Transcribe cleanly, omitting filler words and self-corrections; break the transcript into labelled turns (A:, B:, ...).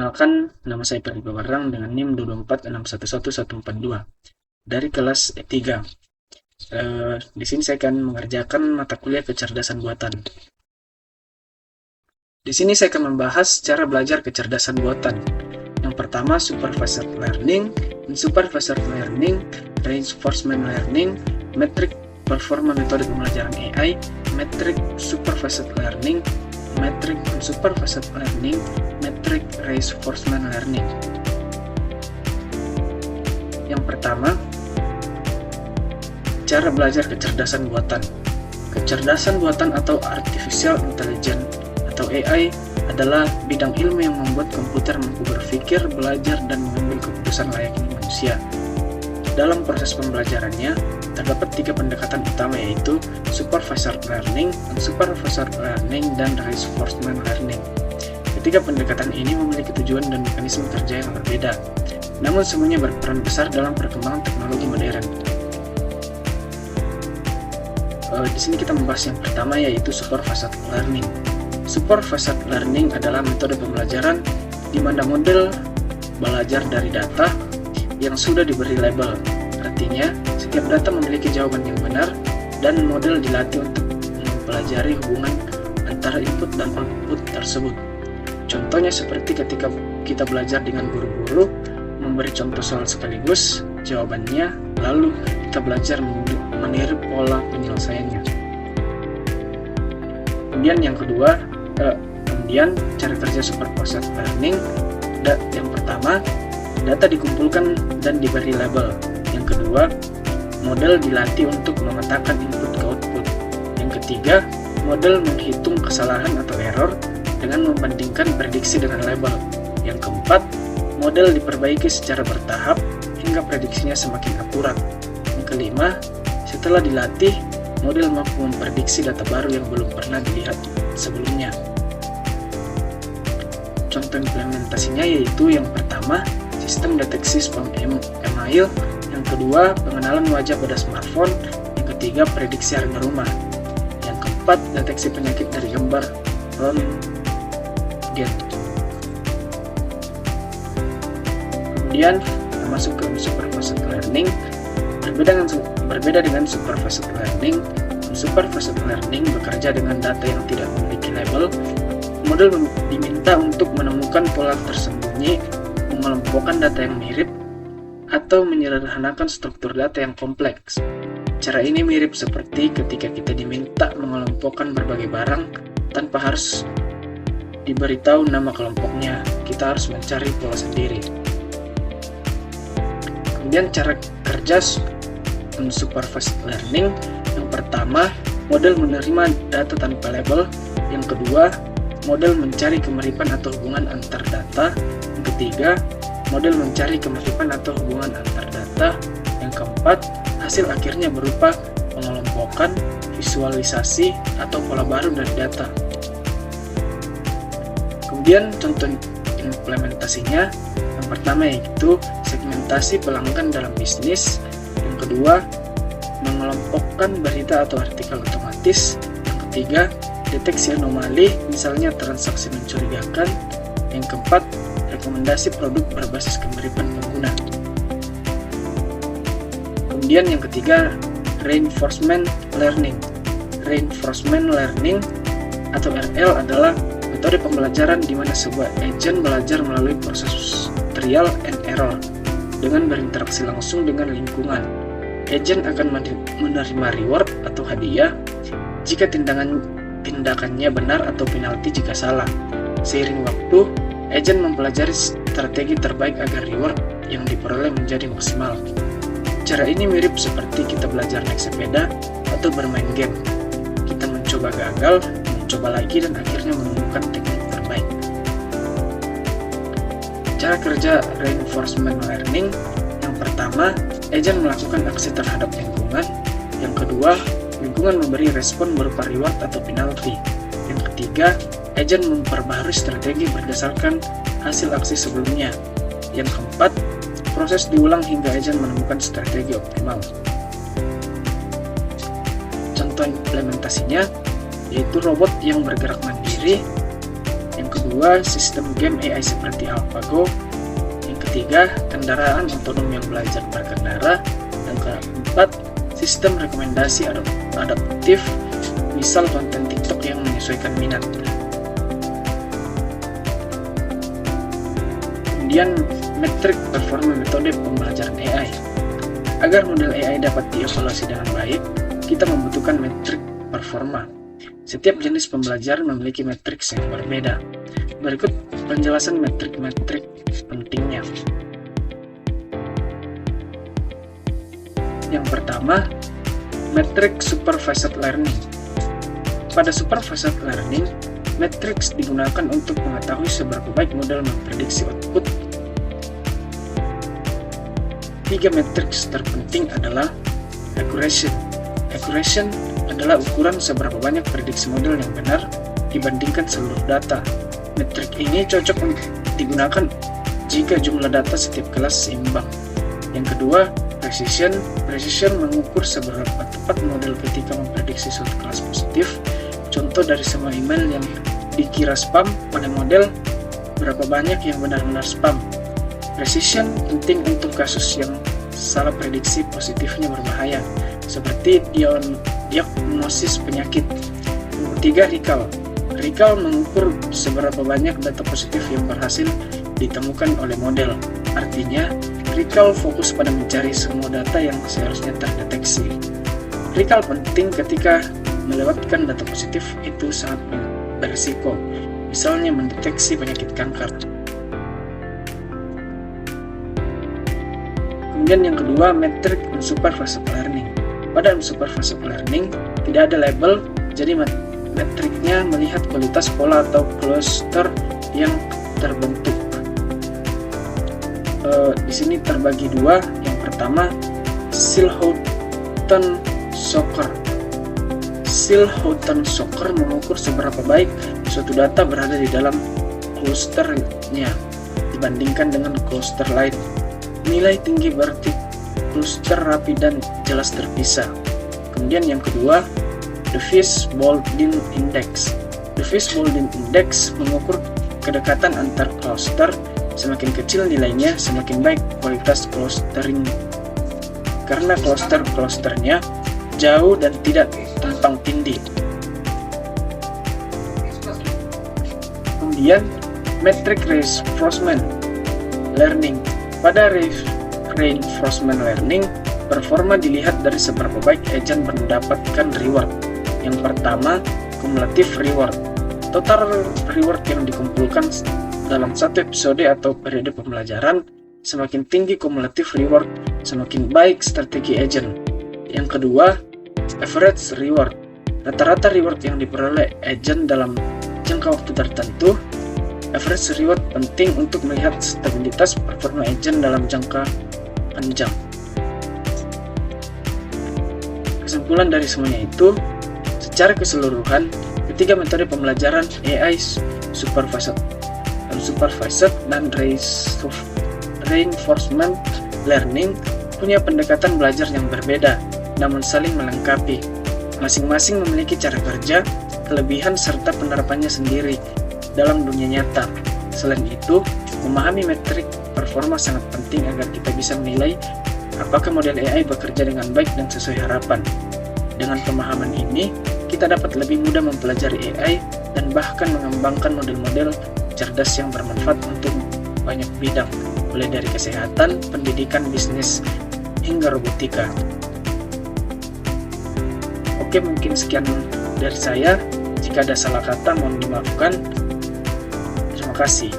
A: Perkenalkan, nama saya Ferdi Bawarang dengan NIM 224611142 dari kelas E3. Di sini saya akan mengerjakan mata kuliah kecerdasan buatan. Di sini saya akan membahas cara belajar kecerdasan buatan. Yang pertama, supervised learning, unsupervised learning, reinforcement learning, metric performance metode pembelajaran AI, metric supervised learning, metric unsupervised learning, metric reinforcement learning. Yang pertama, cara belajar kecerdasan buatan. Kecerdasan buatan atau artificial intelligence atau AI adalah bidang ilmu yang membuat komputer mampu berpikir, belajar, dan mengambil keputusan layaknya manusia. Dalam proses pembelajarannya, terdapat 3 pendekatan utama, yaitu supervised learning, unsupervised learning, dan reinforcement learning. Ketiga pendekatan ini memiliki tujuan dan mekanisme kerja yang berbeda, namun semuanya berperan besar dalam perkembangan teknologi modern. Di sini kita membahas yang pertama, yaitu supervised learning. Supervised learning adalah metode pembelajaran di mana model belajar dari data yang sudah diberi label. Artinya, setiap data memiliki jawaban yang benar dan model dilatih untuk mempelajari hubungan antara input dan output tersebut. Contohnya seperti ketika kita belajar dengan guru-guru, memberi contoh soal sekaligus jawabannya, lalu kita belajar meniru pola penyelesaiannya. Kemudian cara kerja supervised learning. Yang pertama, data dikumpulkan dan diberi label. Yang kedua, model dilatih untuk memetakan input ke output. Yang ketiga, model menghitung kesalahan atau error dengan membandingkan prediksi dengan label. Yang keempat, model diperbaiki secara bertahap hingga prediksinya semakin akurat. Yang kelima, setelah dilatih, model mampu memprediksi data baru yang belum pernah dilihat sebelumnya. Contoh implementasinya yaitu yang pertama, sistem deteksi spam email, yang kedua, pengenalan wajah pada smartphone, yang ketiga, prediksi harga rumah, yang keempat, deteksi penyakit dari gambar Röntgen. Kemudian masuk ke supervised learning. Berbeda dengan supervised learning, supervised learning bekerja dengan data yang tidak memiliki label. Model diminta untuk menemukan pola tersembunyi, mengelompokkan data yang mirip, atau menyederhanakan struktur data yang kompleks. Cara ini mirip seperti ketika kita diminta mengelompokkan berbagai barang tanpa harus diberitahu nama kelompoknya. Kita harus mencari pola sendiri. Kemudian cara kerja unsupervised learning. Yang pertama, model menerima data tanpa label. Yang kedua, model mencari kemiripan atau hubungan antar data. Yang ketiga, model mencari kemiripan atau hubungan antar data. Yang keempat, hasil akhirnya berupa pengelompokan, visualisasi, atau pola baru dari data. Kemudian contoh implementasinya, yang pertama yaitu segmentasi pelanggan dalam bisnis. Yang kedua, mengelompokkan berita atau artikel otomatis. Yang ketiga, deteksi anomali, misalnya transaksi mencurigakan. Yang keempat, rekomendasi produk berbasis kemiripan pengguna. Kemudian yang ketiga, reinforcement learning. Reinforcement learning atau RL adalah metode pembelajaran di mana sebuah agent belajar melalui proses trial and error dengan berinteraksi langsung dengan lingkungan. Agent akan menerima reward atau hadiah jika tindakannya benar atau penalti jika salah. Seiring waktu, agent mempelajari strategi terbaik agar reward yang diperoleh menjadi maksimal. Cara ini mirip seperti kita belajar naik sepeda atau bermain game. Kita mencoba gagal, mencoba lagi, dan akhirnya menemukan teknik terbaik. Cara kerja reinforcement learning. Yang pertama, agent melakukan aksi terhadap lingkungan. Yang kedua, lingkungan memberi respon berupa reward atau penalti. Yang ketiga, agent memperbaharui strategi berdasarkan hasil aksi sebelumnya. Yang keempat, proses diulang hingga agent menemukan strategi optimal. Contoh implementasinya yaitu robot yang bergerak mandiri. Yang kedua, sistem game AI seperti AlphaGo. Yang ketiga, kendaraan otonom yang belajar berkendara. Yang keempat, sistem rekomendasi adaptif, misal konten TikTok yang menyesuaikan minat. Kemudian, metrik performa metode pembelajaran AI. Agar model AI dapat dievaluasi dengan baik, kita membutuhkan metrik performa. Setiap jenis pembelajaran memiliki metrik yang berbeda. Berikut penjelasan metrik-metrik pentingnya. Yang pertama, metrik supervised learning. Pada supervised learning, matriks digunakan untuk mengetahui seberapa baik model memprediksi output. 3 matriks terpenting adalah accuracy. Accuracy adalah ukuran seberapa banyak prediksi model yang benar dibandingkan seluruh data. Metrik ini cocok untuk digunakan jika jumlah data setiap kelas seimbang. Yang kedua, precision. Precision mengukur seberapa tepat model ketika memprediksi suatu kelas positif. Contoh dari semua email yang dikira spam pada model, berapa banyak yang benar-benar spam. Precision penting untuk kasus yang salah prediksi positifnya berbahaya, seperti diagnosis penyakit. Yang ketiga, recall. Recall mengukur seberapa banyak data positif yang berhasil ditemukan oleh model. Artinya, recall fokus pada mencari semua data yang seharusnya terdeteksi. Recall penting ketika melewatkan data positif itu sangat berisiko, misalnya mendeteksi penyakit kanker. Kemudian yang kedua, metrik unsupervised learning. Pada unsupervised learning tidak ada label, jadi metriknya melihat kualitas pola atau cluster yang terbentuk. Di sini terbagi dua. Yang pertama, Silhouette-Shocker. Silhouette-Shocker mengukur seberapa baik suatu data berada di dalam clusternya dibandingkan dengan cluster lain. Nilai tinggi berarti cluster rapi dan jelas terpisah. Kemudian yang kedua, the Fishboldin Index. The Fishboldin Index mengukur kedekatan antar cluster. Semakin kecil nilainya, semakin baik kualitas clustering. Karena clusternya jauh dan tidak tumpang tindih. Kemudian, metrik reinforcement learning. Pada reinforcement learning, performa dilihat dari seberapa baik agent mendapatkan reward. Yang pertama, cumulative reward. Total reward yang dikumpulkan dalam satu episode atau periode pembelajaran. Semakin tinggi cumulative reward, semakin baik strategi agent. Yang kedua, average reward. Rata-rata reward yang diperoleh agent dalam jangka waktu tertentu. Average reward penting untuk melihat stabilitas performa agent dalam jangka panjang. Kesimpulan dari semuanya itu, secara keseluruhan, ketiga metode pembelajaran AI supervised, unsupervised, dan reinforcement learning punya pendekatan belajar yang berbeda, namun saling melengkapi. Masing-masing memiliki cara kerja, kelebihan, serta penerapannya sendiri dalam dunia nyata. Selain itu, memahami metrik performa sangat penting agar kita bisa menilai apakah model AI bekerja dengan baik dan sesuai harapan. Dengan pemahaman ini, kita dapat lebih mudah mempelajari AI dan bahkan mengembangkan model-model cerdas yang bermanfaat untuk banyak bidang, mulai dari kesehatan, pendidikan, bisnis, hingga robotika. Oke, mungkin sekian dari saya. Jika ada salah kata, mohon dimaafkan. Terima kasih.